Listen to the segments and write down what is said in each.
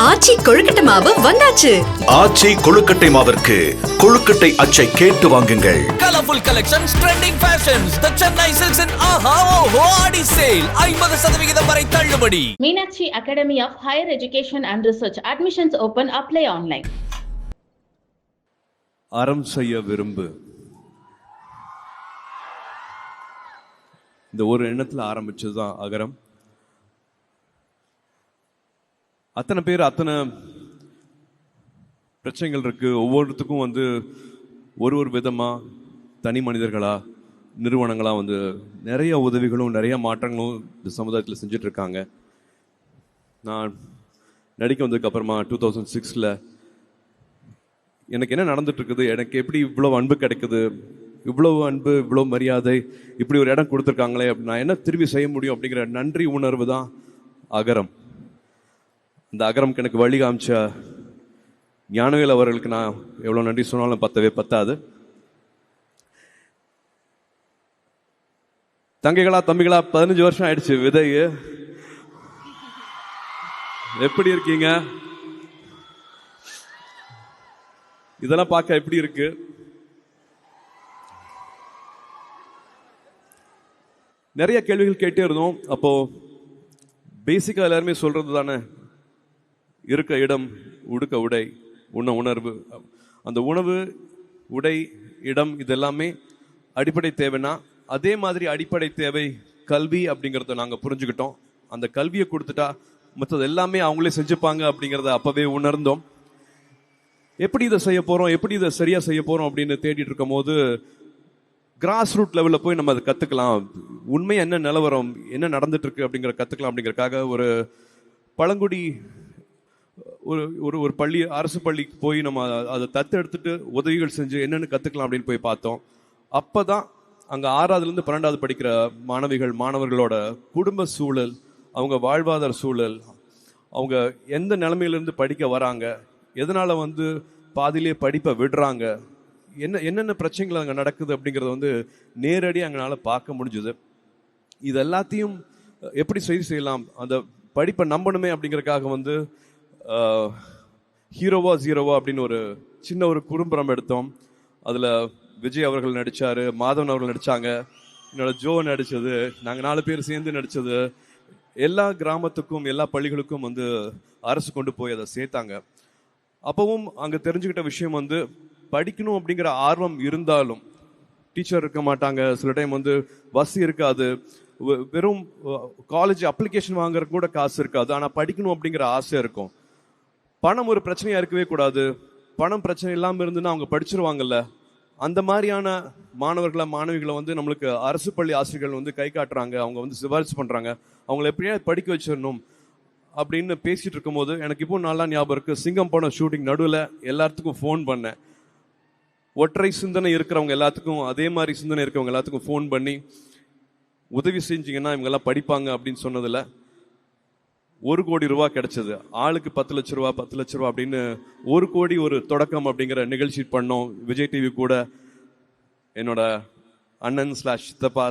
ஆச்சி கொழுக்கட்டை மாவு வந்தாச்சு. ஆச்சி கொழுக்கட்டை மாவிற்கு கொழுக்கட்டை அச்சை கேட்டு வாங்குங்கள். Colorful collections, trending fashions. The Chennai Silks in Aha Oho Adi sale. 50% வரை தள்ளுபடி. Meenakshi Academy of Higher Education and Research. Admissions open. Apply online. அறம் செய்ய விரும்பு. இந்த ஒரு எண்ணத்தில் ஆரம்பிச்சதுதான் அகரம். அத்தனை பேர் அத்தனை பிரச்சனைகள் இருக்கு. ஒவ்வொருத்துக்கும் ஒரு விதமா தனி மனிதர்களா நிறுவனங்களா நிறைய உதவிகளும் நிறைய மாற்றங்களும் இந்த சமுதாயத்தில் செஞ்சுட்டு இருக்காங்க. நான் நடிக்க வந்ததுக்கு அப்புறமா 2006 எனக்கு என்ன நடந்துட்டு இருக்குது, எனக்கு எப்படி இவ்வளவு அன்பு கிடைக்குது, இவ்வளவு அன்பு இவ்வளவு மரியாதை, இப்படி ஒரு இடம் கொடுத்துருக்காங்களே, நான் என்ன திரும்பி செய்ய முடியும் அப்படிங்கிற நன்றி உணர்வு தான் அகரம். இந்த அகரம்க்கு எனக்கு வழி காமிச்ச ஞானவேல் அவர்களுக்கு நான் எவ்வளவு நன்றி சொன்னாலும் பத்தாது. தங்கைகளா தம்பிகளா 15 வருஷம் ஆயிடுச்சு விதை. எப்படி இருக்கீங்க? இதெல்லாம் பார்க்க எப்படி இருக்கு? நிறைய கேள்விகள் கேட்டே இருந்தோம். அப்போ பேசிக்கா எல்லாருமே சொல்றது தானே, இருக்க இடம், உடுக்க உடை, உண்ண உணர்வு. அந்த உணவு, உடை, இடம் இதெல்லாமே அடிப்படை தேவைன்னா அதே மாதிரி அடிப்படை தேவை கல்வி அப்படிங்கிறத நாங்கள் புரிஞ்சுக்கிட்டோம். அந்த கல்வியை கொடுத்துட்டா மற்றது எல்லாமே அவங்களே செஞ்சுப்பாங்க அப்படிங்கிறத அப்பவே உணர்ந்தோம். எப்படி இதை செய்ய போறோம், எப்படி இதை சரியா செய்ய போறோம் அப்படின்னு தேடிட்டு இருக்கும் போது கிராஸ் ரூட் லெவலில் போய் நம்ம அதை கத்துக்கலாம், உண்மை என்ன நிலவரம் என்ன நடந்துட்டு இருக்கு அப்படிங்கிற கத்துக்கலாம் அப்படிங்கறதுக்காக ஒரு பழங்குடி ஒரு பள்ளி, அரசு பள்ளிக்கு போய் நம்ம அதை தத்தெடுத்துட்டு உதவிகள் செஞ்சு என்னன்னு கத்துக்கலாம் அப்படின்னு போய் பார்த்தோம். அப்பதான் அங்க 6ஆவதுலேருந்து 12ஆவது படிக்கிற மாணவர்களோட குடும்ப சூழல், அவங்க வாழ்வாதார சூழல், அவங்க எந்த நிலைமையிலிருந்து படிக்க வராங்க, எதனால பாதியிலே படிப்பை விடுறாங்க, என்னென்ன பிரச்சனைகள் அங்கே நடக்குது அப்படிங்கிறத நேரடியாக அங்களால பார்க்க முடிஞ்சுது. இது எல்லாத்தையும் எப்படி செய்யலாம், அந்த படிப்பை நம்பணுமே அப்படிங்கறதுக்காக ஹீரோவா ஜீரோவா அப்படின்னு ஒரு சின்ன ஒரு குறும்படம் எடுத்தோம். அதுல விஜய் அவர்கள் நடிச்சாரு, மாதவன் அவர்கள் நடிச்சாங்க, என்னோட ஜோ நடிச்சது, நாங்க 4 பேர் சேர்ந்து நடிச்சது. எல்லா கிராமத்துக்கும் எல்லா பள்ளிகளுக்கும் அரசு கொண்டு போய் அதை சேர்த்தாங்க. அப்பவும் அங்க தெரிஞ்சுக்கிட்ட விஷயம் படிக்கணும் அப்படிங்கிற ஆர்வம் இருந்தாலும் டீச்சர் இருக்க மாட்டாங்க, சில டைம் வசதி இருக்காது, வெறும் காலேஜ் அப்ளிகேஷன் வாங்குறதுக்கு கூட காசு இருக்காது, ஆனா படிக்கணும் அப்படிங்கிற ஆசை இருக்கும். பணம் ஒரு பிரச்சனையா இருக்கவே கூடாது, பணம் பிரச்சனை இல்லாம இருந்துன்னா அவங்க படிச்சிருவாங்கல்ல. அந்த மாதிரியான மாணவர்களை மாணவிகளை நம்மளுக்கு அரசு பள்ளி ஆசிரியர்கள் கை காட்டுறாங்க, அவங்க சிபாரிசு பண்றாங்க, அவங்களை எப்படியாவது படிக்க வச்சிடணும் அப்படின்னு பேசிட்டு இருக்கும் போது எனக்கு இப்போ நல்லா ஞாபகம் இருக்கு. சிங்கம் படம் ஷூட்டிங் நடுவில் எல்லாத்துக்கும் ஃபோன் பண்ணேன். ஒற்றை சிந்தனை இருக்கிறவங்க எல்லாத்துக்கும், அதே மாதிரி சிந்தனை இருக்கிறவங்க எல்லாத்துக்கும் ஃபோன் பண்ணி உதவி செஞ்சீங்கன்னா இவங்க எல்லாம் படிப்பாங்க அப்படின்னு சொன்னதுல 1 கோடி ரூபாய் கிடைச்சது. ஆளுக்கு 10 லட்ச ரூபா அப்படின்னு 1 கோடி ஒரு தொடக்கம் அப்படிங்கிற நிகழ்ச்சி பண்ணோம். விஜய் டிவி கூட என்னோட அண்ணன் /சித்தப்பா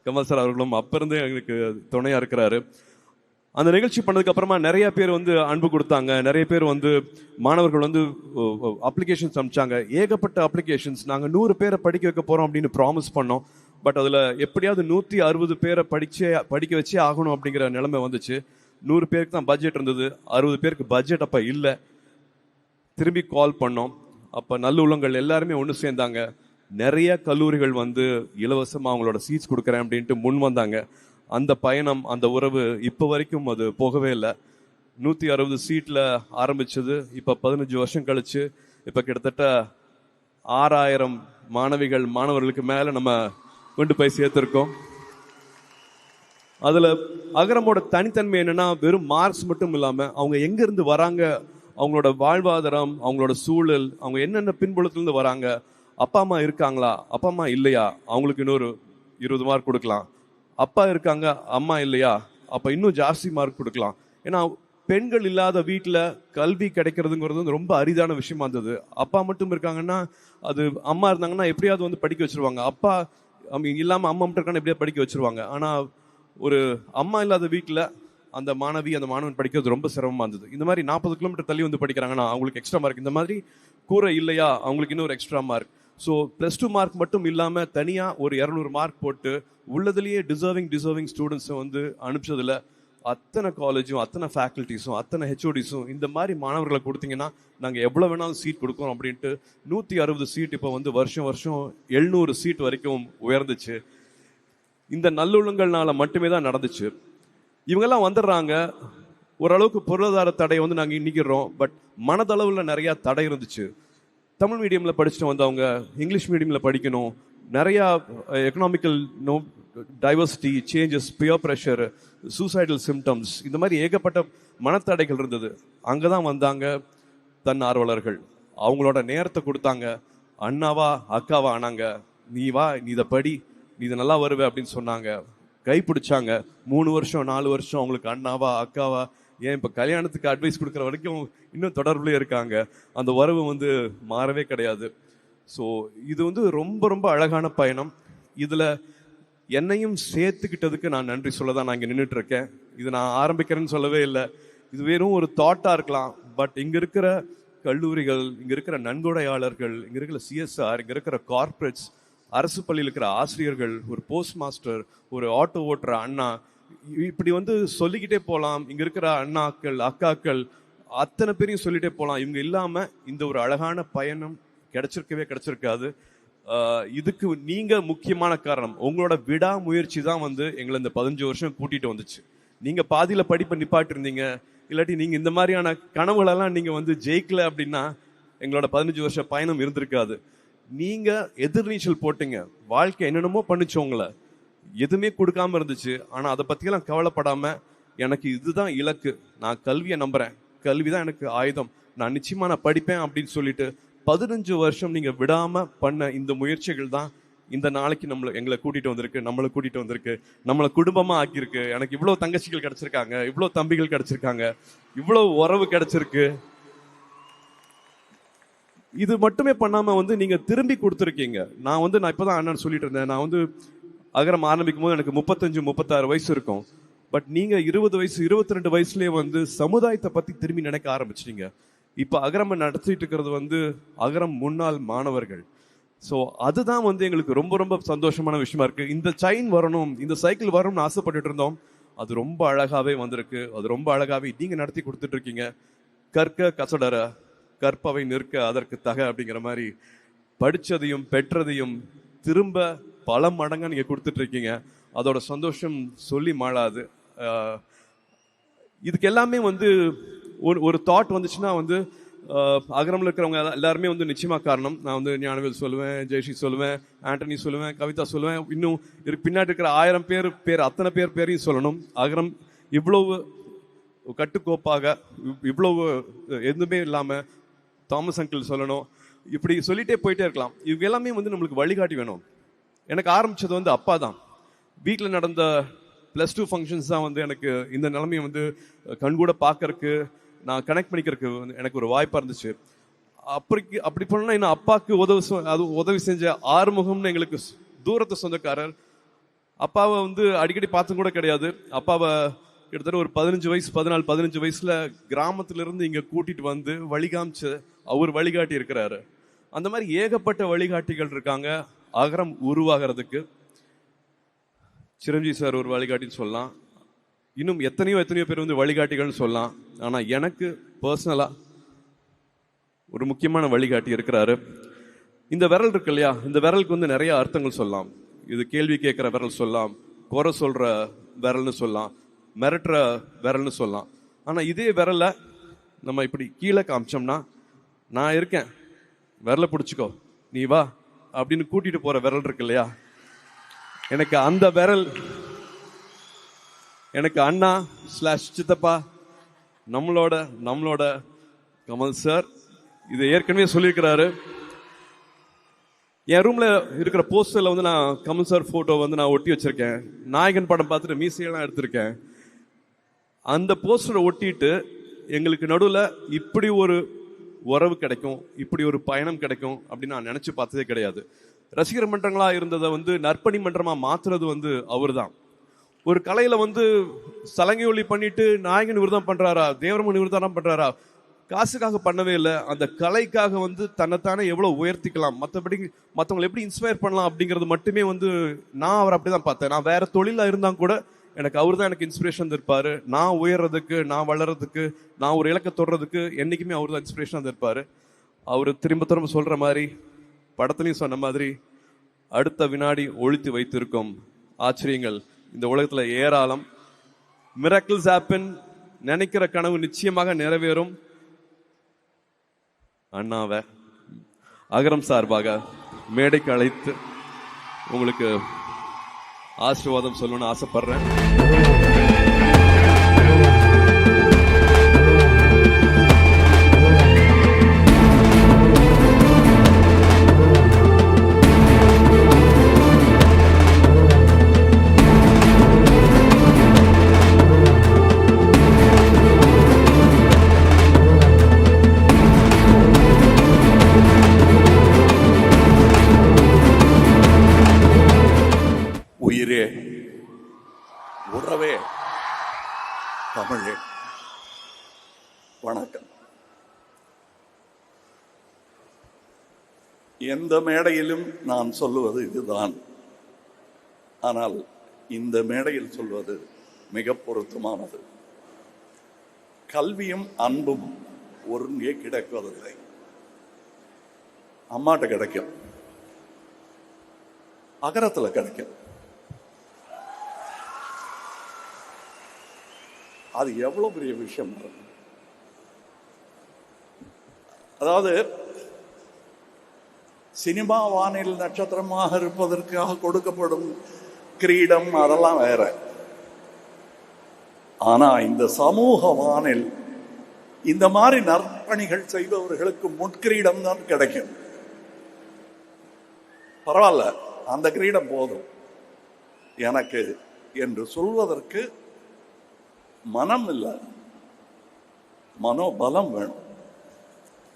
கமல் சார் அவர்களும் அப்ப இருந்தே எங்களுக்கு துணையா இருக்கிறாரு. அந்த நிகழ்ச்சி பண்ணதுக்கு அப்புறமா நிறைய பேர் அன்பு கொடுத்தாங்க, நிறைய பேர் மாணவர்கள் அப்ளிகேஷன்ஸ் அனுப்பிச்சாங்க, ஏகப்பட்ட அப்ளிகேஷன்ஸ். நாங்க 100 பேரை படிக்க வைக்க போறோம் அப்படின்னு ப்ராமிஸ் பண்ணோம். பட் அதுல எப்படியாவது 160 பேரை படிக்க வச்சே ஆகணும் அப்படிங்கிற நிலைமை வந்துச்சு. 100 பேருக்கு தான் பட்ஜெட் இருந்தது, 60 பேருக்கு பட்ஜெட் அப்ப இல்லை. திரும்பி கால் பண்ணோம். அப்ப நல்லுள்ளங்கள் எல்லாருமே ஒன்று சேர்ந்தாங்க. நிறைய கல்லூரிகள் இலவசமா அவங்களோட சீட்ஸ் கொடுக்குறேன் அப்படின்ட்டு முன் வந்தாங்க. அந்த பயணம், அந்த உறவு இப்ப வரைக்கும் அது போகவே இல்லை. 160 சீட்ல ஆரம்பிச்சது இப்ப 15 வருஷம் கழிச்சு இப்ப கிட்டத்தட்ட 6000 மாணவர்களுக்கு மேல நம்ம கொண்டு போய் சேர்த்திருக்கோம். அதுல அகரமோட தனித்தன்மை என்னன்னா, வெறும் மார்க்ஸ் மட்டும் இல்லாம அவங்க எங்க இருந்து வராங்க, அவங்களோட வாழ்வாதாரம், அவங்களோட சூழல், அவங்க என்னென்ன பின்புலத்துல இருந்து வராங்க, அப்பா அம்மா இருக்காங்களா, அப்பா அம்மா இல்லையா, அவங்களுக்கு இன்னொரு 20 மார்க் கொடுக்கலாம், அப்பா இருக்காங்க அம்மா இல்லையா, அப்ப இன்னும் ஜாஸ்தி மார்க் கொடுக்கலாம். ஏன்னா பெண்கள் இல்லாத வீட்டுல கல்வி கிடைக்கிறதுங்கிறது ரொம்ப அரிதான விஷயமா இருந்தது. அப்பா மட்டும் இருக்காங்கன்னா, அது அம்மா இருந்தாங்கன்னா எப்படியாவது படிக்க வச்சிருவாங்க, அப்பா இல்லாம அம்மா மட்டும் இருக்காங்கன்னா எப்படியாவது படிக்க வச்சிருவாங்க. ஆனா ஒரு அம்மா இல்லாத வீட்டுல அந்த மாணவன் படிக்கிறது ரொம்ப சிரமமா இருந்தது. இந்த மாதிரி 40 கிலோமீட்டர் தள்ளி வந்து படிக்கிறாங்கன்னா அவங்களுக்கு எக்ஸ்ட்ரா மார்க், இந்த மாதிரி கூரை இல்லையா அவங்களுக்கு இன்னொரு எக்ஸ்ட்ரா மார்க். ஸோ +2 மார்க் மட்டும் இல்லாமல் தனியாக ஒரு 200 மார்க் போட்டு உள்ளதுலேயே டிசர்விங் ஸ்டூடெண்ட்ஸை வந்து அனுப்பிச்சதில் அத்தனை காலேஜும் அத்தனை ஃபேக்கல்ட்டிஸும் அத்தனை ஹெச்ஓடிஸும் இந்த மாதிரி மாணவர்களை கொடுத்தீங்கன்னா நாங்கள் எவ்வளோ வேணாலும் சீட் கொடுக்குறோம் அப்படின்ட்டு 160 சீட் இப்போ வந்து வருஷம் 700 சீட் வரைக்கும் உயர்ந்துச்சு. இந்த நல்லொழுங்கள்னால மட்டுமே தான் நடந்துச்சு. இவங்கெல்லாம் வந்துடுறாங்க, ஓரளவுக்கு பொருளாதார தடை வந்து நாங்கள் இன்னிக்கிறோம். பட் மனதளவில் நிறையா தடை இருந்துச்சு. தமிழ் மீடியமில் படிச்சுட்டு வந்தவங்க இங்கிலீஷ் மீடியமில் படிக்கணும், நிறையா economical diversity changes, peer pressure, suicidal symptoms, இந்த மாதிரி ஏகப்பட்ட மனத்தடைகள் இருந்தது. அங்கே தான் வந்தாங்க தன்னார்வலர்கள். அவங்களோட நேரத்தை கொடுத்தாங்க, அண்ணாவா அக்காவா ஆனாங்க. நீ வா, நீ இதை படி, நீ இது நல்லா வருவே அப்படின்னு சொன்னாங்க. கை பிடிச்சாங்க. 3 வருஷம் 4 வருஷம் அவங்களுக்கு அண்ணாவா அக்காவா, ஏன் இப்போ கல்யாணத்துக்கு அட்வைஸ் கொடுக்குற வரைக்கும் இன்னும் தொடர்புலேயே இருக்காங்க. அந்த உறவு வந்து மாறவே கிடையாது. ஸோ இது வந்து ரொம்ப ரொம்ப அழகான பயணம். இதில் என்னையும் சேர்த்துக்கிட்டதுக்கு நான் நன்றி சொல்ல தான் நான் இங்கே நின்றுட்டு இருக்கேன். இது நான் ஆரம்பிக்கிறேன்னு சொல்லவே இல்லை. இது வெறும் ஒரு தாட்டாக இருக்கலாம். பட் இங்கே இருக்கிற கல்லூரிகள், இங்கே இருக்கிற நன்கொடையாளர்கள், இங்கே இருக்கிற CSR, இங்கே இருக்கிற கார்ப்பரேட்ஸ், அரசு பள்ளியில் இருக்கிற ஆசிரியர்கள், ஒரு போஸ்ட் மாஸ்டர், ஒரு ஆட்டோ ஓட்டுற அண்ணா, இப்படி வந்து சொல்லிக்கிட்டே போகலாம். இங்கே இருக்கிற அண்ணாக்கள் அக்காக்கள் அத்தனை பேரையும் சொல்லிட்டே போகலாம். இவங்க இல்லாமல் இந்த ஒரு அழகான பயணம் கிடைச்சிருக்காது. இதுக்கு நீங்க முக்கியமான காரணம். உங்களோட விடாமுயற்சி தான் வந்து எங்களை இந்த 15 வருஷம் கூட்டிட்டு வந்துச்சு. நீங்க பாதியில படிப்பை நிப்பாட்டி இருந்தீங்க, இல்லாட்டி நீங்க இந்த மாதிரியான கனவுகளெல்லாம் நீங்க வந்து ஜெயிக்கல அப்படின்னா எங்களோட 15 வருஷ பயணம் இருந்திருக்காது. நீங்க எதிர்நீச்சல் போட்டீங்க. வாழ்க்கை என்னென்னமோ பண்ணிச்சு, உங்களை எதுவுமே கொடுக்காம இருந்துச்சு. ஆனா அதை பத்தியெல்லாம் கவலைப்படாம எனக்கு இதுதான் இலக்கு, நான் கல்வியை நம்புறேன், கல்வி தான் எனக்கு ஆயுதம், நான் நிச்சயமா நான் படிப்பேன் அப்படின்னு சொல்லிட்டு 15 வருஷம் நீங்க விடாம பண்ண இந்த முயற்சிகள் தான் இந்த நாளைக்கு எங்களை கூட்டிட்டு வந்திருக்கு, நம்மளை கூட்டிட்டு வந்திருக்கு, நம்மளை குடும்பமா ஆக்கியிருக்கு. எனக்கு இவ்வளவு தங்கச்சிகள் கிடைச்சிருக்காங்க, இவ்வளவு தம்பிகள் கிடைச்சிருக்காங்க, இவ்வளவு உறவு கிடைச்சிருக்கு. இது மட்டுமே பண்ணாம வந்து நீங்க திரும்பி கொடுத்துருக்கீங்க. நான் இப்பதான் அண்ணன் சொல்லிட்டு இருந்தேன், நான் வந்து அகரம் ஆரம்பிக்கும் போது எனக்கு 35-36 வயசு இருக்கும். பட் நீங்க 20 வயசு 22 வயசுலயே வந்து சமுதாயத்தை பத்தி திரும்பி நினைக்க ஆரம்பிச்சிட்டீங்க. இப்ப அகரம் நடத்திட்டு இருக்கிறது வந்து அகரம் முன்னாள் மாணவர்கள். ஸோ அதுதான் வந்து எங்களுக்கு ரொம்ப ரொம்ப சந்தோஷமான விஷயமா இருக்கு. இந்த செயின் வரணும், இந்த சைக்கிள் வரணும்னு ஆசைப்பட்டுட்டு இருந்தோம். அது ரொம்ப அழகாவே வந்திருக்கு. அது ரொம்ப அழகாவே நீங்க நடத்தி கொடுத்துட்டு இருக்கீங்க. கற்க கசடர கற்பவை நிற்க அதற்கு தக அப்படிங்கிற மாதிரி படிச்சதையும் பெற்றதையும் திரும்ப பல மடங்கா நீங்க கொடுத்துட்டு இருக்கீங்க. அதோட சந்தோஷம் சொல்லி மாளாது. இதுக்கு எல்லாமே வந்து ஒரு தாட் வந்துச்சுன்னா வந்து அகரம்ல இருக்கிறவங்க எல்லாருமே வந்து நிச்சயமா காரணம். நான் வந்து ஞானவேல் சொல்லுவேன், ஜெயஸ்ரீ சொல்லுவேன், ஆண்டனி சொல்லுவேன், கவிதா சொல்லுவேன், இன்னும் பின்னாடி இருக்கிற 1000 பேர் அத்தனை பேரையும் சொல்லணும். அகரம் இவ்வளவு கட்டுக்கோப்பாக, இவ்வளவு எதுவுமே இல்லாம தாமஸ் அங்கிள் சொல்லணும், இப்படி சொல்லிட்டே போயிட்டே இருக்கலாம். இவங்க எல்லாமே வந்து நம்மளுக்கு வழிகாட்டி வேணும். எனக்கு ஆரம்பிச்சது வந்து அப்பா தான். வீட்டில் நடந்த +2 ஃபங்க்ஷன்ஸ் தான் வந்து எனக்கு இந்த நிலைமையை வந்து கண்கூட பார்க்கறதுக்கு, நான் கனெக்ட் பண்ணிக்கிறதுக்கு எனக்கு ஒரு வாய்ப்பாக இருந்துச்சு. அப்படி பண்ணா இன்னும் அப்பாவுக்கு உதவி செஞ்ச ஆறுமுகம்னு எங்களுக்கு தூரத்து சொந்தக்காரர். அப்பாவை வந்து அடிக்கடி பார்த்தும் கூட கிடையாது. அப்பாவை கிட்டத்தட்ட ஒரு 14-15 வயசுல கிராமத்திலிருந்து இங்கே கூட்டிட்டு வந்து வழிகாமிச்ச அவர் வழிகாட்டி இருக்கிறாரு. அந்த மாதிரி ஏகப்பட்ட வழிகாட்டிகள் இருக்காங்க அகரம் உருவாகிறதுக்கு. சிரஞ்சீவி சார் ஒரு வழிகாட்டின்னு சொல்லலாம். இன்னும் எத்தனையோ பேர் வந்து வழிகாட்டிகள்னு சொல்லலாம். ஆனா எனக்கு பர்சனலா ஒரு முக்கியமான வழிகாட்டி இருக்கிறாரு. இந்த விரல் இருக்கு இல்லையா, இந்த விரலுக்கு வந்து நிறைய அர்த்தங்கள் சொல்லலாம். இது கேள்வி கேட்கிற விரல் சொல்லலாம், குறை சொல்ற விரல்னு சொல்லலாம், மிரட்டுற விரல்னு சொல்லலாம். ஆனா இதே விரலை நம்ம இப்படி கீழே காமிச்சோம்னா, நான் இருக்கேன், விரலை பிடிச்சிக்கோ, நீ வா அப்படின்னு கூட்டிட்டு போற விரல் இருக்கு இல்லையா, எனக்கு அந்த விரல், எனக்கு அண்ணா /சித்தப்பா நம்மளோட கமல் சார் இதை ஏற்கனவே சொல்லியிருக்கிறாரு. என் ரூம்ல இருக்கிற போஸ்டர்ல வந்து நான் கமல் சார் போட்டோ வந்து நான் ஒட்டி வச்சிருக்கேன். நாயகன் படம் பார்த்துட்டு மீசையெல்லாம் எடுத்திருக்கேன். அந்த போஸ்டரை ஒட்டிட்டு எங்களுக்கு நடுவில் இப்படி ஒரு உறவு கிடைக்கும், இப்படி ஒரு பயணம் கிடைக்கும் அப்படின்னு நான் நினைச்சு பார்த்ததே கிடையாது. ரசிகர் மன்றங்களா இருந்ததை வந்து நற்பணி மன்றமா மாத்துறது வந்து அவர் தான். ஒரு கலையில வந்து சலங்கை ஒளி பண்ணிட்டு நாயகன் இவர் தான் பண்றாரா, தேவரமன் இவர் தான் பண்றாரா, காசுக்காக பண்ணவே இல்லை. அந்த கலைக்காக வந்து தன்னைத்தானே எவ்வளவு உயர்த்திக்கலாம், மற்றபடி மற்றவங்களை எப்படி இன்ஸ்பயர் பண்ணலாம் அப்படிங்கிறது மட்டுமே வந்து நான் அவர் அப்படிதான் பார்த்தேன். நான் வேற தொழிலா இருந்தா கூட எனக்கு அவர் தான் எனக்கு இன்ஸ்பிரேஷன் இருப்பாரு. நான் உயர்றதுக்கு, நான் வளர்றதுக்கு, நான் ஒரு இலக்கை தொடுறதுக்கு என்னைக்குமே அவர் தான் இன்ஸ்பிரேஷன் இருப்பாரு. அவர் திரும்ப திரும்ப சொல்ற மாதிரி, படத்துலையும் சொன்ன மாதிரி, அடுத்த வினாடி ஒழித்து வைத்திருக்கும் ஆச்சரியங்கள் இந்த உலகத்துல ஏராளம். Miracles happen. நினைக்கிற கனவு நிச்சயமாக நிறைவேறும். அண்ணாவை அகரம் சார்பாக மேடைக்கு அழைத்து உங்களுக்கு ஆசீர்வாதம் சொல்லணும்னு ஆசைப்படுறேன். உயிரே, உறவே, தமிழே, வணக்கம். எந்த மேடையிலும் நான் சொல்லுவது இதுதான். ஆனால் இந்த மேடையில் சொல்வது மிக பொருத்தமானது. கல்வியும் அன்பும் ஒருங்கே கிடைப்பதில்லை. அம்மாட்ட கிடைக்கும், அகரத்துல கிடைக்கும். அது எவ்வளவு பெரிய விஷயம். அதாவது சினிமா வானில் நட்சத்திரமாக இருப்பதற்காக கொடுக்கப்படும் கிரீடம் அதெல்லாம் வேற. ஆனா இந்த சமூக வானில் இந்த மாதிரி நற்பணிகள் செய்பவர்களுக்கு முட்கிரீடம் தான் கிடைக்கும். பரவாயில்ல, அந்த கிரீடம் போதும் எனக்கு என்று சொல்வதற்கு மனம் இல்லை, மனோபலம் வேணும்,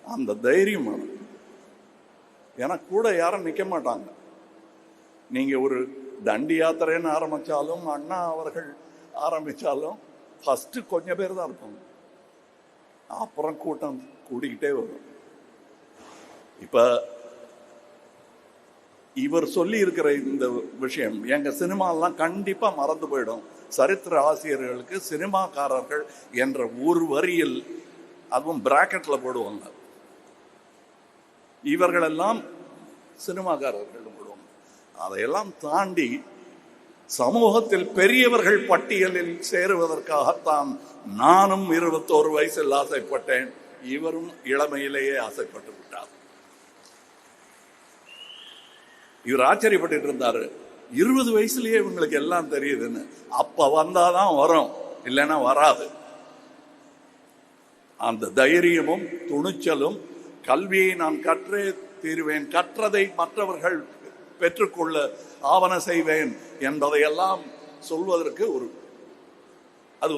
அந்த தைரியம் வேணும். எனக்கு கூட யாரும் நிற்க மாட்டாங்க. நீங்க ஒரு தண்டி யாத்திரைன்னு ஆரம்பிச்சாலும், அண்ணா அவர்கள் ஆரம்பிச்சாலும் ஃபர்ஸ்ட் கொஞ்சம் பேர் தான் இருப்பாங்க, அப்புறம் கூட்டம் கூடிக்கிட்டே வரும். இப்ப இவர் சொல்லி இருக்கிற இந்த விஷயம் எங்க சினிமாலாம் கண்டிப்பா மறந்து போயிடும். சரித்திர ஆசிரியர்களுக்கு சினிமாக்காரர்கள் என்ற ஒரு வரியில், அதுவும் பிராக்கெட்ல போடுவாங்க, இவர்களெல்லாம் சினிமாக்காரர்கள் போடுவாங்க. அதையெல்லாம் தாண்டி சமூகத்தில் பெரியவர்கள் பட்டியலில் சேருவதற்காகத்தான் நானும் 21 வயசில் ஆசைப்பட்டேன். இவரும் இளமையிலேயே ஆசைப்பட்டு விட்டார். இவர் ஆச்சரியப்பட்டு இருந்தாரு, 20 வயசுலயே இவங்களுக்கு எல்லாம் தெரியுதுன்னு. அப்ப வந்தாதான் வரும், இல்லைன்னா வராது. அந்த தைரியமும் துணிச்சலும், கல்வியை நான் கற்றே தீருவேன், கற்றதை மற்றவர்கள் பெற்றுக்கொள்ள ஆவண செய்வேன் என்பதையெல்லாம் சொல்வதற்கு அது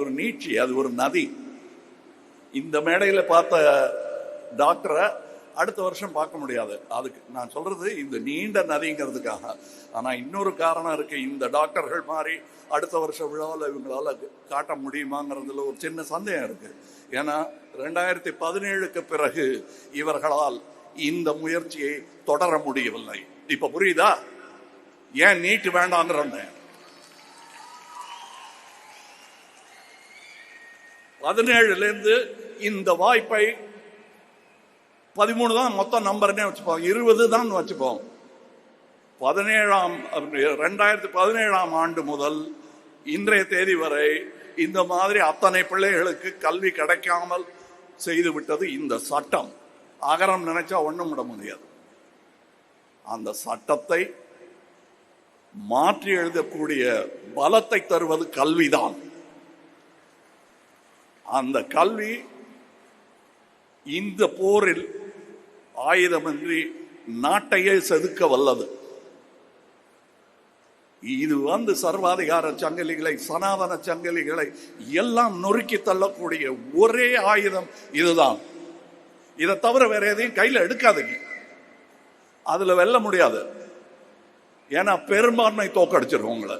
ஒரு நீட்சி, அது ஒரு நதி. இந்த மேடையில பார்த்த டாக்டரை அடுத்த வருஷம் பார்க்க முடியாது. அதுக்கு நான் சொல்றது இந்த நீண்ட நதிங்கிறதுக்காக. ஆனா இன்னொரு காரணம் இருக்கு. இந்த டாக்டர்கள் மாதிரி அடுத்த வருஷம் விழாவில் இவங்களால காட்ட முடியுமாங்கிறதுல ஒரு சின்ன சந்தேகம் இருக்கு. ஏன்னா 2017க்கு பிறகு இவர்களால் இந்த முயற்சியை தொடர முடியவில்லை. இப்ப புரியுதா ஏன் நீட்டு வேண்டாங்கிறேன். 17லேருந்து இந்த வாய்ப்பை 13 தான் மொத்தம் நம்பர்னே வச்சுப்போம், 20 தான் வச்சுப்போம். 2017ஆம் ஆண்டு முதல் இன்றைய தேதி வரை இந்த மாதிரி அத்தனை பிள்ளைகளுக்கு கல்வி கிடைக்காமல் செய்து விட்டது இந்த சட்டம். அகரம் நினைச்சா ஒண்ணும் விட முடியாது. அந்த சட்டத்தை மாற்றி எழுதக்கூடிய பலத்தை தருவது கல்விதான். அந்த கல்வி இந்த போரில் ஆயுதமின்றி நாட்டையே செதுக்க வல்லது. இது சர்வாதிகார சங்கிலிகளை, சனாதன சங்கிலிகளை எல்லாம் நொறுக்கி தள்ளக்கூடிய ஒரே ஆயுதம் இதுதான். இதை தவிர வேற எதையும் கையில எடுக்காதீங்க. அதுல வெல்ல முடியாது. ஏன்னா பெரும்பான்மை தோக்கடிச்சிடும் உங்களை.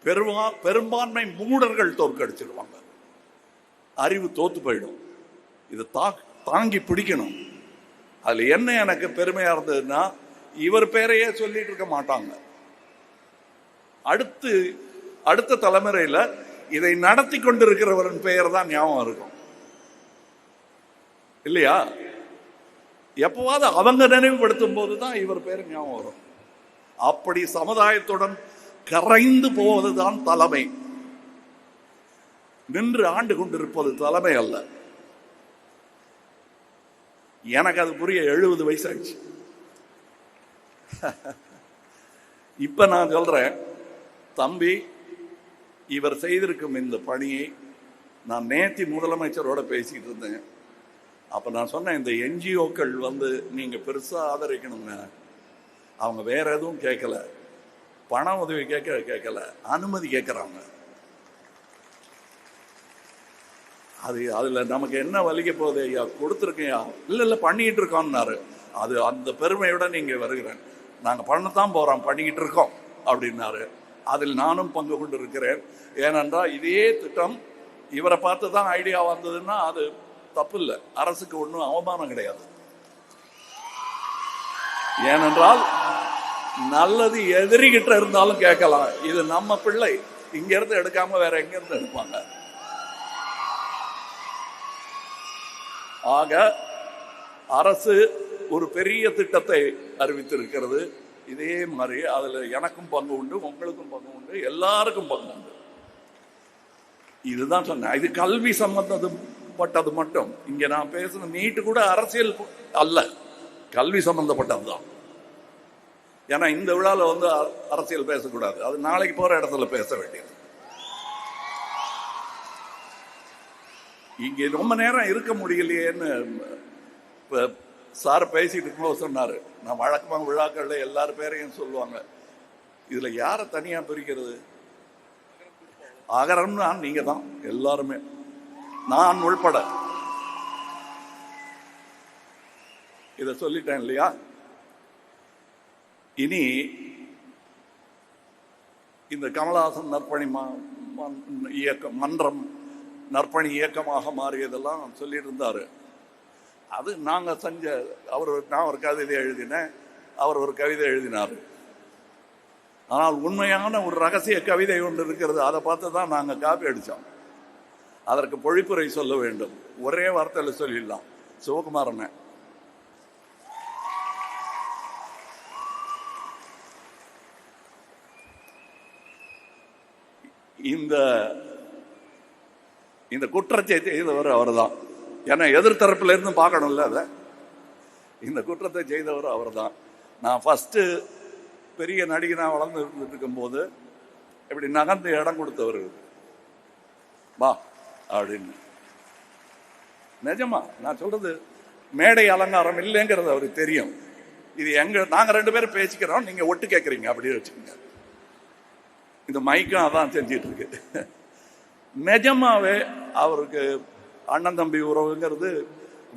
பெரும்பான்மை மூடர்கள் தோற்கடிச்சிருவாங்க. அறிவு தோத்து போயிடும். இது தாங்கி பிடிக்கணும். அதுல என்ன எனக்கு பெருமையா இருந்ததுன்னா, இவர் பேரையே சொல்லிட்டு இருக்க மாட்டாங்க. அடுத்த தலைமுறையில இதை நடத்தி கொண்டிருக்கிறவரின் பெயர் தான் ஞாபகம் இருக்கும் இல்லையா? எப்பவாவது அவங்க நினைவுபடுத்தும் போதுதான் இவர் பேர் ஞாபகம் வரும். அப்படி சமுதாயத்துடன் கரைந்து போவதுதான் தலைமை. நின்று ஆண்டு கொண்டிருப்பது தலைமை அல்ல. எனக்கு அது புரிய 70 வயசு ஆயிடுச்சு. இப்ப நான் சொல்றேன், தம்பி, இவர் செய்திருக்கும் இந்த பணியை நான் நேத்தி முதலமைச்சரோட பேசிட்டு இருந்தேன். அப்ப நான் சொன்னேன், இந்த என்ஜிஓக்கள் நீங்க பெருசா ஆதரிக்கணுங்க. அவங்க வேற எதுவும் கேட்கல, பண உதவி கேட்கல, அனுமதி கேட்கறாங்க. அதுல நமக்கு என்ன வலிக்க போகுது? ஐயா கொடுத்துருக்கையா? இல்ல பண்ணிக்கிட்டு இருக்கோம்னாரு. அந்த பெருமையோட நீங்க வருகிறேன். நாங்க பண்ணத்தான் போறோம், பண்ணிக்கிட்டு இருக்கோம் அப்படின்னாரு. அதில் நானும் பங்கு கொண்டு இருக்கிறேன். ஏனென்றால் இதே திட்டம் இவரை பார்த்து தான் ஐடியா வந்ததுன்னா அது தப்பு இல்லை, அரசுக்கு ஒன்றும் அவமானம் கிடையாது. ஏனென்றால் நல்லது எதிரிகிட்ட இருந்தாலும் கேட்கலாம். இது நம்ம பிள்ளை, இங்க இருந்து எடுக்காம வேற எங்க இருந்து எடுப்பாங்க? ஆக அரசு ஒரு பெரிய திட்டத்தை அறிவித்திருக்கிறது. இதே மாதிரி அதுல எனக்கும் பங்கு உண்டு, உங்களுக்கும் பங்கு உண்டு, எல்லாருக்கும் பங்கு உண்டு. இதுதான் சொன்னேன். இது கல்வி சம்பந்தப்பட்டது மட்டும். இங்க நான் பேசுன நீட்டு கூட அரசியல் அல்ல, கல்வி சம்பந்தப்பட்டதுதான். ஏன்னா இந்த விழாவில் அரசியல் பேசக்கூடாது, அது நாளைக்கு போற இடத்துல பேச வேண்டியது. இங்க ரொம்ப நேரம் இருக்க முடியலையேன்னு சார் பேசிட்டு இருக்கும்போது சொன்னாரு. நான் வழக்கமாக விழாக்கள்ல எல்லாரும் பேரையும் சொல்லுவாங்க. இதுல யாரை தனியா பிரிக்கிறது? அகரம்னா நீங்க தான், எல்லாருமே, நான் உள்பட. இத சொல்லிட்டேன் இல்லையா? இனி இந்த கமலஹாசன் நற்பணி இயக்கம் மன்றம் நற்பணி இயக்கமாக மாறியதெல்லாம் சொல்லிட்டு இருந்தாரு. அது நாங்க செஞ்ச, நான் ஒரு கவிதை எழுதினேன், அவர் ஒரு கவிதை எழுதினார். ஆனால் உண்மையான ஒரு ரகசிய கவிதை ஒன்று இருக்கிறது, அதை பார்த்து தான் நாங்கள் காப்பி அடித்தோம். அதற்கு பொழிப்புரை சொல்ல வேண்டும். ஒரே வார்த்தையில் சொல்லிடலாம், சிவகுமாரன். இந்த குற்றத்தை செய்தவர் அவர் தான். ஏன்னா எதிர்த்தரப்புல இருந்து பார்க்கணும்ல அதை. இந்த குற்றத்தை செய்தவர் அவர் தான். நான் ஃபர்ஸ்ட் பெரிய நடிகனா வளர்ந்து இருந்துட்டு இருக்கும் போது இப்படி நகர்ந்து இடம் கொடுத்தவர், வா அப்படின்னு. நிஜமா நான் சொல்றது மேடை அலங்காரம் இல்லைங்கிறது அவருக்கு தெரியும். இது நாங்க 2 பேரும் பேசிக்கிறோம், நீங்க ஒட்டு கேட்கறீங்க அப்படி வச்சுக்கோங்க. இந்த மைக்கும் அதான் செஞ்சிட்டு இருக்கு. நிஜமாவே அவருக்கு அண்ணன் தம்பி உறவுங்கிறது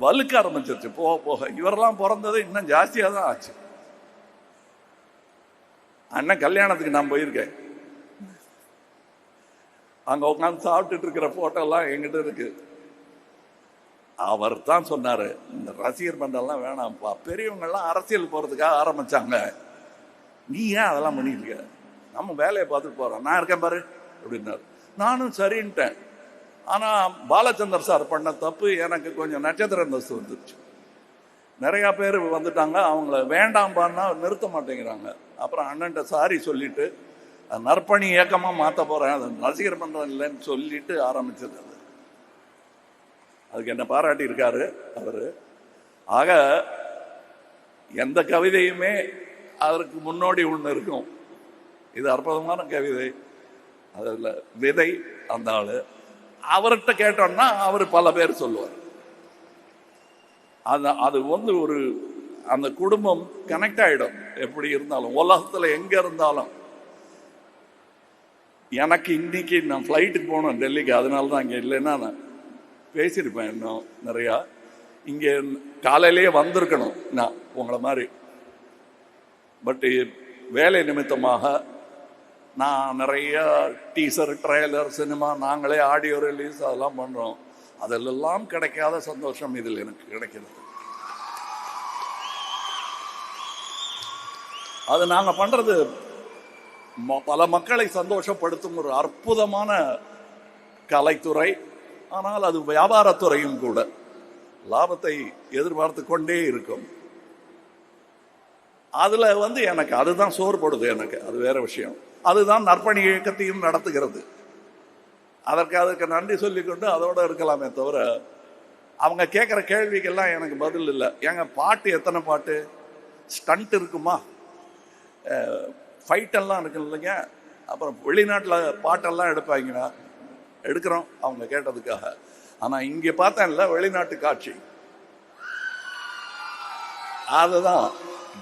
வலுக்க ஆரம்பிச்சிருச்சு போக போக. இவரெல்லாம் பிறந்தது இன்னும் ஜாஸ்தியா தான் ஆச்சு. அண்ணன் கல்யாணத்துக்கு நான் போயிருக்கேன், அங்க உட்காந்து சாப்பிட்டுட்டு இருக்கிற போட்டோ எல்லாம் எங்கிட்ட இருக்கு. அவர் தான் சொன்னாரு, இந்த ரசிகர் மன்றம்லாம் வேணாம்ப்பா, பெரியவங்க எல்லாம் அரசியல் போறதுக்காக ஆரம்பிச்சாங்க, நீ ஏன் அதெல்லாம் பண்ணிட்டு இருக்க, நம்ம வேலையை பார்த்துட்டு போறோம், நான் இருக்கேன் பாரு அப்படின்னாரு. நானும் சரின்ட்டேன். ஆனா பாலச்சந்தர் சார் பண்ண தப்பு, எனக்கு கொஞ்சம் நட்சத்திர அந்தஸ்து வந்துருச்சு. நிறைய பேர் வந்துட்டாங்க, அவங்கள வேண்டாம்பான்னா நிறுத்த மாட்டேங்கிறாங்க. அப்புறம் அண்ணன்ட்ட சாரி சொல்லிட்டு நற்பணி இயக்கமா மாற்ற போறேன், அது ரசிகர் மன்றம் இல்லைன்னு சொல்லிட்டு ஆரம்பிச்சது. அதுக்கு என்ன பாராட்டி இருக்காரு அவரு. ஆக எந்த கவிதையுமே அதற்கு முன்னோடி ஒன்று இருக்கும். இது அற்புதமான கவிதை, அதில் விதை அந்த ஆளு. அவர்கிட்ட கேட்டோம்னா அவர் பல பேர் சொல்லுவார். அது ஒரு அந்த குடும்பம் கனெக்ட் ஆயிடும். எப்படி இருந்தாலும் உலகத்துல எங்க இருந்தாலும். எனக்கு இன்னைக்கு நான் ஃப்ளைட்டுக்கு போனோம் டெல்லிக்கு, அதனால தான் இங்கே இல்லைன்னா நான் பேசியிருப்பேன் இன்னும் நிறையா. இங்கே காலையிலேயே வந்திருக்கணும் நான் உங்களை மாதிரி. பட் வேலை நிமித்தமாக நான் நிறைய டீசர், ட்ரெய்லர், சினிமா, நாங்களே ஆடியோ ரிலீஸ் அதெல்லாம் பண்ணுறோம். அதிலெல்லாம் கிடைக்காத சந்தோஷம் இதில் எனக்கு கிடைக்கிறது. அது நாங்கள் பண்ணுறது பல மக்களை சந்தோஷப்படுத்தும் ஒரு அற்புதமான கலைத்துறை. ஆனால் அது வியாபாரத்துறையும் கூட. லாபத்தை எதிர்பார்த்து கொண்டே இருக்கும். அதுல எனக்கு அதுதான் சோர்படுது. எனக்கு அது வேற விஷயம். அதுதான் நற்பணி இயக்கத்தையும் நடத்துகிறது. அதற்கு நன்றி சொல்லிக்கொண்டு அதோட இருக்கலாமே தவிர, அவங்க கேட்குற கேள்விக்கெல்லாம் எனக்கு பதில் இல்லை. ஏங்க பாட்டு எத்தனை பாட்டு, ஸ்டண்ட் இருக்குமா, ஃபைட்டெல்லாம் இருக்கு இல்லைங்க. அப்புறம் வெளிநாட்டில் பாட்டெல்லாம் எடுப்பாங்கன்னா எடுக்கிறோம் அவங்க கேட்டதுக்காக. ஆனால் இங்கே பார்த்தேன்ல வெளிநாட்டு காட்சி, அதுதான்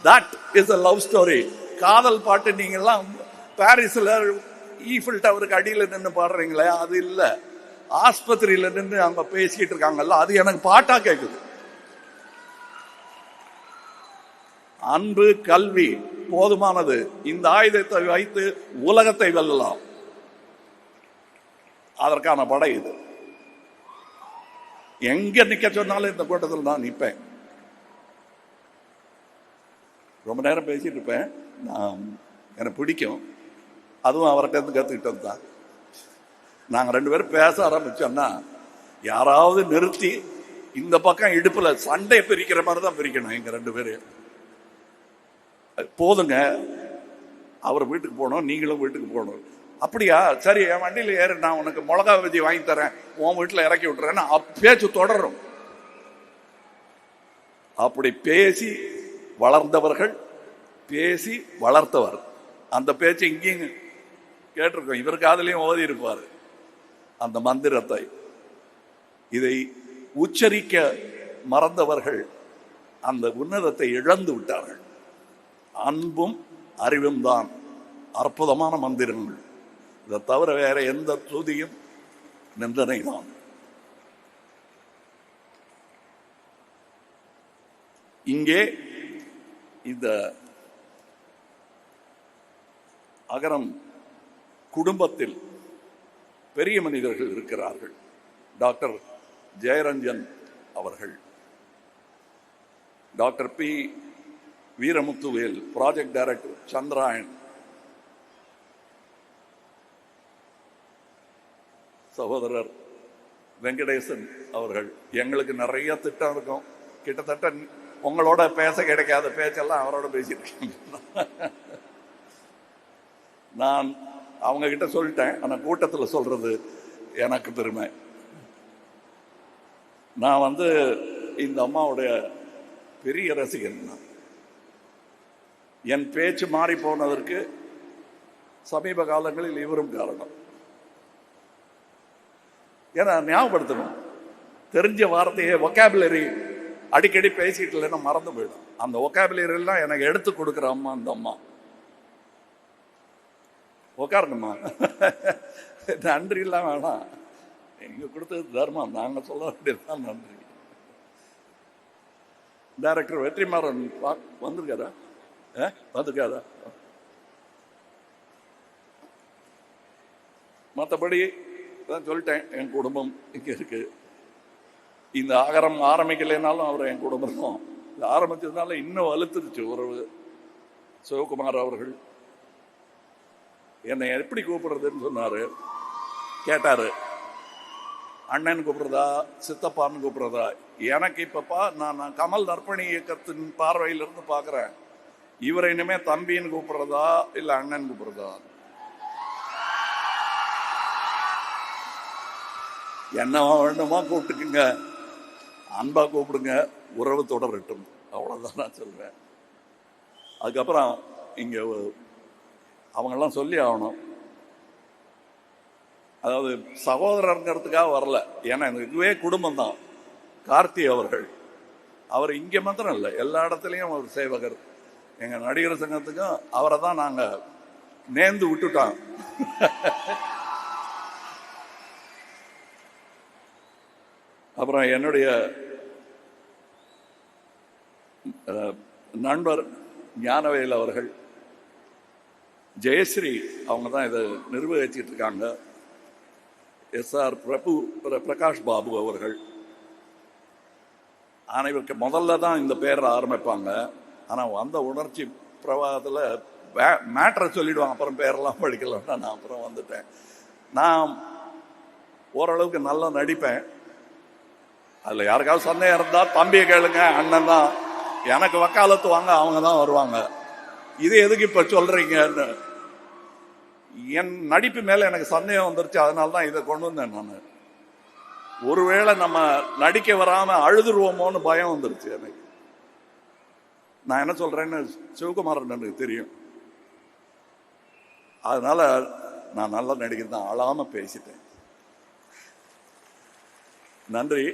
that is a love story. காதல் பாட்டு நீங்கள்லாம் பாரிஸில் ஈஃபில் டவருக்கு அடியில் நின்று பாடுறீங்களே, அது இல்லை. ஆஸ்பத்திரியில் நின்று அவங்க பேசிக்கிட்டு இருக்காங்கல்ல, அது எனக்கு பாட்டா கேட்குது. அன்பு, கல்வி போதுமானது. இந்த ஆயுதத்தை வைத்து உலகத்தை வெல்லலாம். அதற்கான படை இது. எங்க நிக்க சொன்னாலும் இந்த கூட்டத்தில் நான் நிற்பேன். ரொம்ப நேரம் பேசிட்டு இருப்பேன். நான் எனக்கு பிடிக்கும். அதுவும் அவர்கிட்ட இருந்து கற்றுக்கிட்டது தான். நாங்கள் 2 பேரும் பேச ஆரம்பிச்சோம்னா யாராவது நிறுத்தி இந்த பக்கம் இடுப்புல சண்டை பிரிக்கிற மாதிரி தான் பிரிக்கணும். எங்க 2 பேரும் போதுங்க, அவர் வீட்டுக்கு போகணும், நீங்களும் வீட்டுக்கு போகணும். அப்படியா, சரி, என் வண்டியில் ஏறு, நான் உனக்கு மிளகா பஜ்ஜி வாங்கி தரேன், உன் வீட்டில் இறக்கி விட்டுறேன்னு பேச்சு தொடரும். அப்படி பேசி வளர்ந்தவர்கள், பேசி வளர்த்தவர். அந்த பேச்சு இங்கேயும் கேட்டிருக்கோம். இவர் காதலையும் ஓதி இருப்பார் அந்த மந்திரத்தை. இதை உச்சரிக்க மறந்தவர்கள் அந்த உன்னதத்தை இழந்து விட்டார்கள். அன்பும் அறிவும் தான் அற்புதமான மந்திரங்கள். இதை தவிர வேற எந்த துதியும் நிந்தனை தான். இங்கே இந்த அகரம் குடும்பத்தில் பெரிய மனிதர்கள் இருக்கிறார்கள். டாக்டர் ஜெயரஞ்சன் அவர்கள், doctor P Veeramuthuvel, project director Chandrayaan, சகோதரர் வெங்கடேசன் அவர்கள். எங்களுக்கு நிறைய திட்டம் இருக்கும். கிட்டத்தட்ட உங்களோட பேச கிடைக்காத பேச்செல்லாம் அவரோட பேசியிருக்கேன். நான் அவங்க கிட்ட சொல்லிட்டேன். ஆனால் கூட்டத்தில் சொல்றது எனக்கு பெருமை. நான் இந்த அம்மாவுடைய பெரிய ரசிகன். என் பேச்சு மாறி போனதற்கு சமீப காலங்களில் இவரும் காரணம். ஏன்னா ஞாபகப்படுத்தணும், தெரிஞ்ச வார்த்தையை ஒகாபுலரி அடிக்கடி பேசிட்டு இல்லைன்னா மறந்து போயிடும். அந்த ஒகாபுலரி எல்லாம் எனக்கு எடுத்து கொடுக்குற அம்மா அந்த அம்மா. உட்காருங்கம்மா. நன்றி எல்லாம் வேணாம், நீங்க கொடுத்தது தர்மம், நாங்க சொல்ல வேண்டியதுதான் நன்றி. டைரக்டர் வெற்றிமாறன் வந்திருக்காரா? வந்திருக்காரா? மற்றபடி தான் சொல்லிட்டேன். என் குடும்பம் இங்கே இருக்கு. இந்த ஆகரம் ஆரம்பிக்கலைனாலும் அவர் என் குடும்பம் தான். இது ஆரம்பிச்சதுனால இன்னும் வலுத்துருச்சு உறவு. சிவகுமார் அவர்கள் என்னை எப்படி கூப்பிடுறதுன்னு சொன்னாரு, கேட்டாரு. அண்ணன் கூப்பிடுறதா, சித்தப்பான்னு கூப்பிடுறதா? எனக்கு இப்பப்பா நான் கமல் நற்பணி இயக்கத்தின் பார்வையிலிருந்து பார்க்குறேன், இவரை இனிமே தம்பின்னு கூப்பிடுறதா இல்லை அண்ணன் கூப்பிடுறதா? என்ன வேணுமா கூப்பிட்டுக்குங்க, அன்பா கூப்பிடுங்க, உறவு தொடரட்டும், அவ்வளோதான் நான் சொல்வேன். அதுக்கப்புறம் இங்கே அவங்கெல்லாம் சொல்லி ஆகணும். அதாவது சகோதரங்கிறதுக்காக வரல, ஏன்னா இதுவே குடும்பம் தான். கார்த்தி அவர்கள், அவர் இங்கே மாத்திரம் இல்லை, எல்லா இடத்துலையும் அவர் சேவகர். எங்கள் நடிகர் சங்கத்துக்கும் அவரை தான் நாங்கள் நேர்ந்து விட்டுட்டோம். அப்புறம் என்னுடைய நண்பர் ஞானவேல் அவர்கள், ஜெயஸ்ரீ அவங்க தான் இதை நிர்வகிச்சிட்டு இருக்காங்க. SR பிரகாஷ் பாபு அவர்கள் அனைவருக்கு முதல்ல தான் இந்த பேரை ஆரம்பிப்பாங்க. ஆனால் வந்த உணர்ச்சி பிரவாகத்தில் மேட்ரை சொல்லிடுவாங்க, அப்புறம் பேரெல்லாம் படிக்கலன்னா நான் அப்புறம் வந்துட்டேன். நான் ஓரளவுக்கு நல்லா நடிப்பேன். அதில் யாருக்காவது சந்தேகம் இருந்தால் தம்பியை கேளுங்க, அண்ணன் தான். எனக்கு வக்காலத்து வாங்க அவங்க தான் வருவாங்க. இது எதுக்கு இப்போ சொல்கிறீங்கன்னு என் நடிப்பு மேலே எனக்கு சந்தேகம் வந்துருச்சு. அதனால தான் இதை கொண்டு வந்தேன். நான் ஒருவேளை நம்ம நடிக்க வராமல் அழுதுருவோமோன்னு பயம் வந்துருச்சு எனக்கு. நான் என்ன சொல்கிறேன்னு சிவகுமாரன் எனக்கு தெரியும். அதனால நான் நல்லா நடிக்கிறது தான், அழாமல் பேசிட்டேன். நன்றி.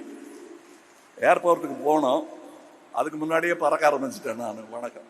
ஏர்போர்ட்டுக்கு போனோம், அதுக்கு முன்னாடியே பறக்க ஆரம்பிச்சிட்டேன் நான். வணக்கம்.